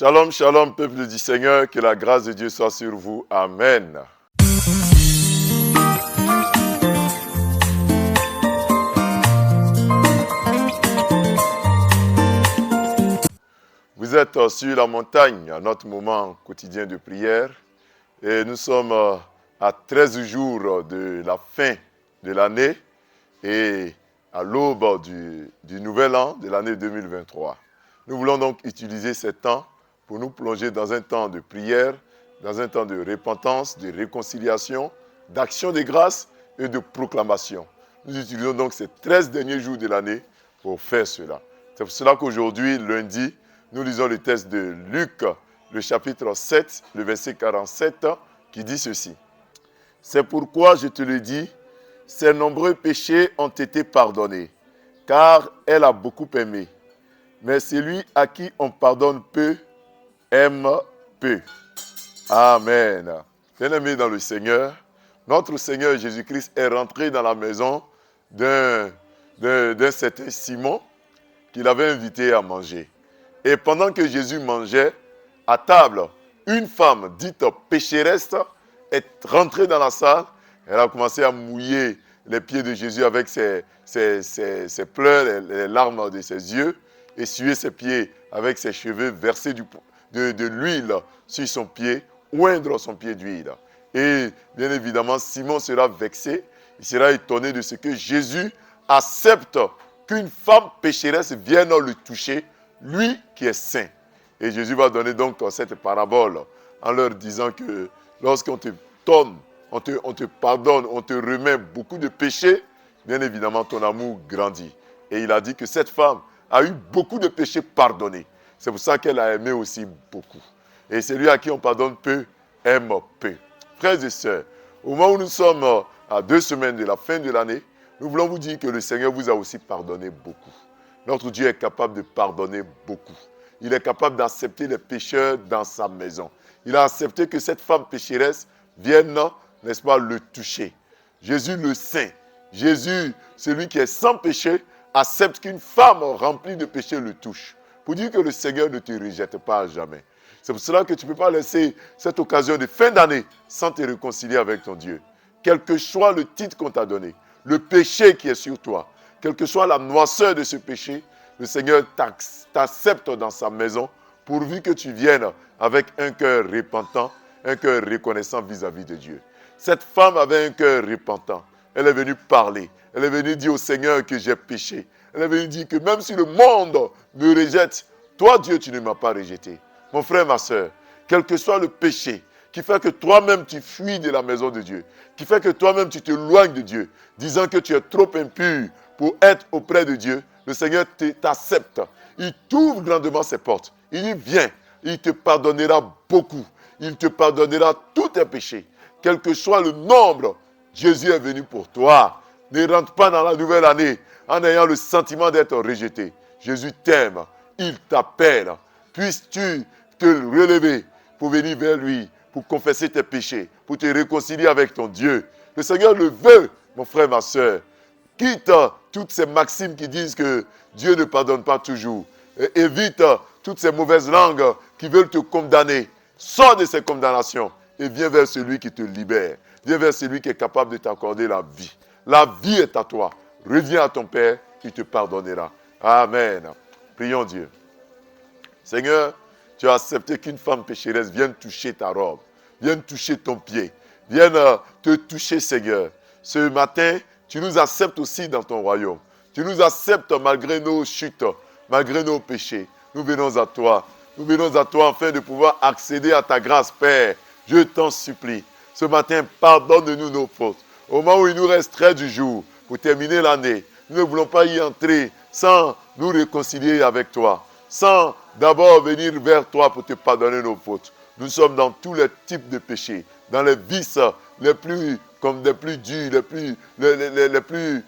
Shalom, shalom, peuple du Seigneur, que la grâce de Dieu soit sur vous. Amen. Vous êtes sur la montagne, à notre moment quotidien de prière, et nous sommes à 13 jours de la fin de l'année et à l'aube du nouvel an de l'année 2023. Nous voulons donc utiliser ce temps pour nous plonger dans un temps de prière, dans un temps de repentance, de réconciliation, d'action de grâce et de proclamation. Nous utilisons donc ces 13 derniers jours de l'année pour faire cela. C'est pour cela qu'aujourd'hui, lundi, nous lisons le texte de Luc, le chapitre 7, le verset 47, qui dit ceci. « C'est pourquoi je te le dis, ses nombreux péchés ont été pardonnés, car elle a beaucoup aimé. Mais celui à qui on pardonne peu, aime peu. » Amen. Bien-aimés dans le Seigneur, notre Seigneur Jésus-Christ est rentré dans la maison d'un certain Simon qu'il avait invité à manger. Et pendant que Jésus mangeait, à table, une femme dite pécheresse est rentrée dans la salle. Elle a commencé à mouiller les pieds de Jésus avec ses pleurs, les larmes de ses yeux, essuyer ses pieds avec ses cheveux, verser de l'huile sur son pied, oindre son pied d'huile. Et bien évidemment, Simon sera vexé, il sera étonné de ce que Jésus accepte qu'une femme pécheresse vienne le toucher, lui qui est saint. Et Jésus va donner donc cette parabole en leur disant que lorsqu'on te donne, on te pardonne, on te remet beaucoup de péchés, bien évidemment ton amour grandit. Et il a dit que cette femme a eu beaucoup de péchés pardonnés. C'est pour ça qu'elle a aimé aussi beaucoup. Et celui à qui on pardonne peu, aime peu. Frères et sœurs, au moment où nous sommes à 2 semaines de la fin de l'année, nous voulons vous dire que le Seigneur vous a aussi pardonné beaucoup. Notre Dieu est capable de pardonner beaucoup. Il est capable d'accepter les pécheurs dans sa maison. Il a accepté que cette femme pécheresse vienne, n'est-ce pas, le toucher. Jésus le saint, Jésus, celui qui est sans péché, accepte qu'une femme remplie de péché le touche. Pour dire que le Seigneur ne te rejette pas à jamais. C'est pour cela que tu ne peux pas laisser cette occasion de fin d'année sans te réconcilier avec ton Dieu. Quel que soit le titre qu'on t'a donné, le péché qui est sur toi, quelle que soit la noirceur de ce péché, le Seigneur t'accepte dans sa maison pourvu que tu viennes avec un cœur repentant, un cœur reconnaissant vis-à-vis de Dieu. Cette femme avait un cœur repentant. Elle est venue parler. Elle est venue dire au Seigneur que j'ai péché. Elle est venue dire que même si le monde me rejette, toi Dieu, tu ne m'as pas rejeté. Mon frère, ma soeur, quel que soit le péché qui fait que toi-même tu fuis de la maison de Dieu, qui fait que toi-même tu t'éloignes de Dieu, disant que tu es trop impur pour être auprès de Dieu, le Seigneur t'accepte. Il t'ouvre grandement ses portes. Il dit, viens, il te pardonnera beaucoup. Il te pardonnera tous tes péchés. Quel que soit le nombre, Jésus est venu pour toi. Ne rentre pas dans la nouvelle année en ayant le sentiment d'être rejeté. Jésus t'aime. Il t'appelle. Puisses-tu te relever pour venir vers lui, pour confesser tes péchés, pour te réconcilier avec ton Dieu. Le Seigneur le veut, mon frère, ma soeur. Quitte toutes ces maximes qui disent que Dieu ne pardonne pas toujours. Évite toutes ces mauvaises langues qui veulent te condamner. Sors de ces condamnations et viens vers celui qui te libère. Viens vers celui qui est capable de t'accorder la vie. La vie est à toi. Reviens à ton Père, il te pardonnera. Amen. Prions Dieu. Seigneur, tu as accepté qu'une femme pécheresse vienne toucher ta robe, vienne toucher ton pied, vienne te toucher, Seigneur. Ce matin, tu nous acceptes aussi dans ton royaume. Tu nous acceptes malgré nos chutes, malgré nos péchés. Nous venons à toi. Nous venons à toi afin de pouvoir accéder à ta grâce, Père. Je t'en supplie. Ce matin, pardonne-nous nos fautes. Au moment où il nous reste 13 jours pour terminer l'année, nous ne voulons pas y entrer sans nous réconcilier avec toi, sans d'abord venir vers toi pour te pardonner nos fautes. Nous sommes dans tous les types de péchés, dans les vices les plus durs, les plus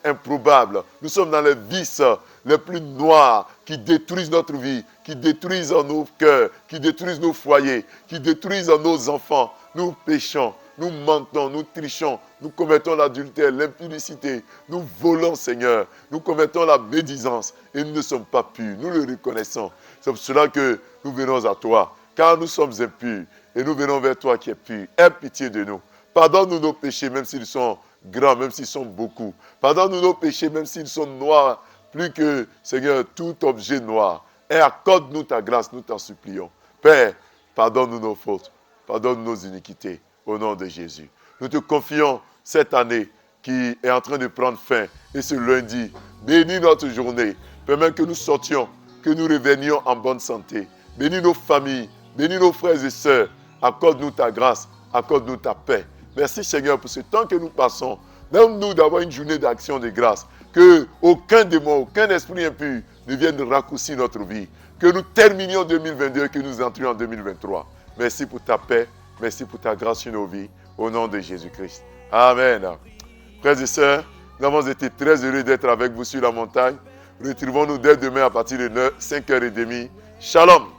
improbables. Nous sommes dans les vices les plus noirs qui détruisent notre vie, qui détruisent nos cœurs, qui détruisent nos foyers, qui détruisent nos enfants. Nous péchons, nous mentons, nous trichons, nous commettons l'adultère, l'impudicité, nous volons, Seigneur, nous commettons la médisance et nous ne sommes pas purs, nous le reconnaissons. C'est pour cela que nous venons à toi, car nous sommes impurs et nous venons vers toi qui es pur. Aie pitié de nous. Pardonne-nous nos péchés, même s'ils sont grands, même s'ils sont beaucoup. Pardonne-nous nos péchés, même s'ils sont noirs, plus que, Seigneur, tout objet noir. Et accorde-nous ta grâce, nous t'en supplions. Père, pardonne-nous nos fautes, pardonne nos iniquités, au nom de Jésus. Nous te confions cette année qui est en train de prendre fin. Et ce lundi, bénis notre journée. Permets que nous sortions, que nous revenions en bonne santé. Bénis nos familles, bénis nos frères et sœurs. Accorde-nous ta grâce, accorde-nous ta paix. Merci Seigneur pour ce temps que nous passons. Donne-nous d'avoir une journée d'action de grâce. Que aucun démon, aucun esprit impur ne vienne raccourcir notre vie. Que nous terminions 2022 et que nous entrions en 2023. Merci pour ta paix, merci pour ta grâce sur nos vies. Au nom de Jésus-Christ. Amen. Frères et sœurs, nous avons été très heureux d'être avec vous sur la montagne. Retrouvons-nous dès demain à partir de 5h30. Shalom.